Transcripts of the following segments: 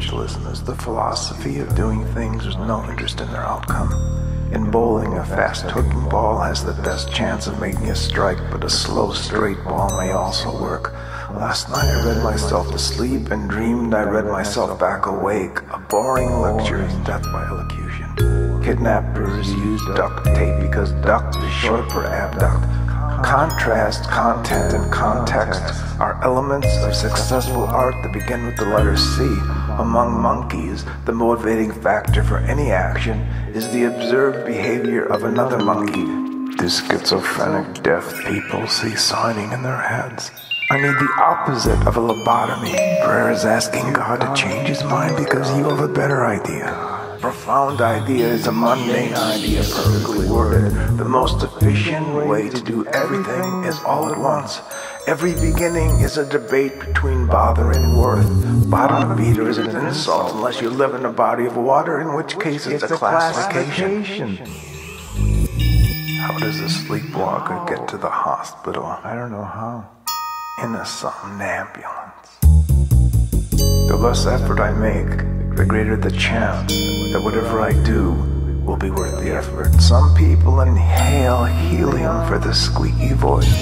existentialism is the philosophy of doing things with no interest in their outcome. In bowling, a fast-hooking ball has the best chance of making a strike, but a slow, straight ball may also work. Last night I read myself to sleep and dreamed I read myself back awake. A boring lecture is death by elocution. Kidnappers use duct tape because duct is short for abduct. Contrast, content, and context are elements of successful art that begin with the letter C. Among monkeys, the motivating factor for any action is the observed behavior of another monkey. The schizophrenic deaf people see signing in their heads. I need the opposite of a lobotomy. Prayer is asking God to change his mind because you have a better idea. Profound idea is a mundane idea perfectly worded. The most efficient way to do everything is all at once. Every beginning is a debate between bother and worth. Bottom beater is an insult unless you live in a body of water, in which case it's a classification. How does a sleepwalker get to the hospital? I don't know how. In a somnambulance. The less effort I make, the greater the chance that whatever I do will be worth the effort. Some people inhale helium for the squeaky voice,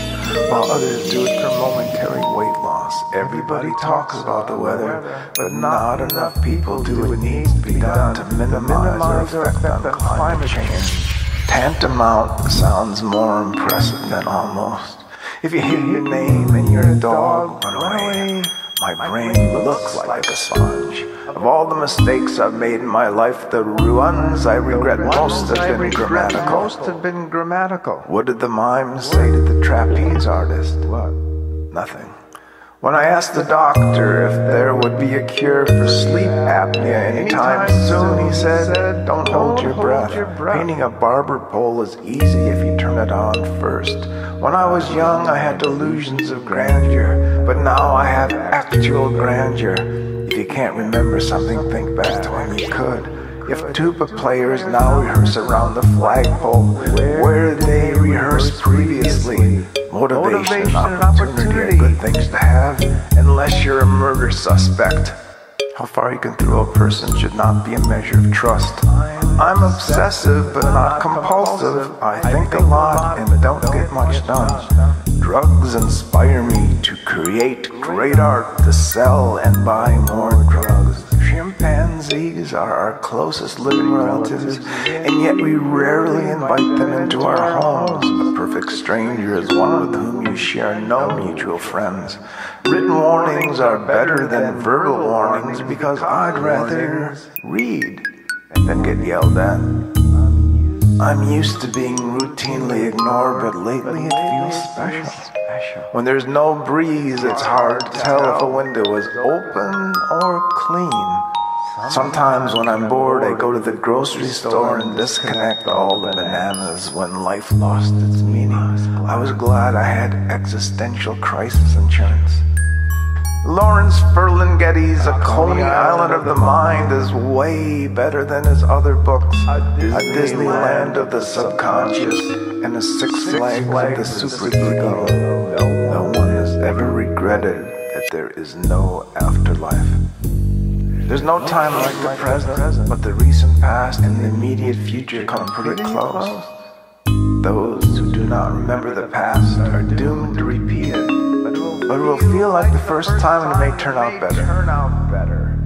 while others do it for momentary weight loss. Everybody talks about the weather, but not enough people do what needs to be done to minimize their effect on climate change. Tantamount sounds more impressive than almost. If you hear your name and you're a dog, run away. My brain looks like a sponge. Of all the mistakes I've made in my life, the runs I regret most have been grammatical. What did the mime say to the trapeze artist? What? Nothing. When I asked the doctor if there would be a cure for sleep apnea anytime soon, he said, don't hold your breath. Painting a barber pole is easy if you turn it on first. When I was young, I had delusions of grandeur, but now I have actual grandeur. If you can't remember something, think back to when you could. If tuba players now rehearse around the flagpole, where they rehearsed previously, motivation and opportunity are good things to have, unless you're a murder suspect. How far you can throw a person should not be a measure of trust. I'm obsessive but not compulsive. I think a lot and don't get much done. Drugs inspire me to create great art, to sell and buy more drugs. Chimpanzees are our closest living relatives, and yet we rarely invite them into our homes. A perfect stranger is one with whom you share no mutual friends. Written warnings are better than verbal warnings because I'd rather read than get yelled at. I'm used to being routinely ignored, but lately it feels special. When there's no breeze, it's hard to tell if a window is open or clean. Sometimes when I'm bored, I go to the grocery store and disconnect all the bananas when life lost its meaning. I was glad I had existential crisis insurance. Lawrence Ferlinghetti's A Coney Island of the Mind is way better than his other books. A Disneyland of the subconscious and a Six Flags of the superego. No one has ever regretted that there is no afterlife. There's no time like the present, but the recent past and the immediate future come pretty close. Those who do not remember the past are doomed to repeat it. But it will feel like the first time and it may turn out better.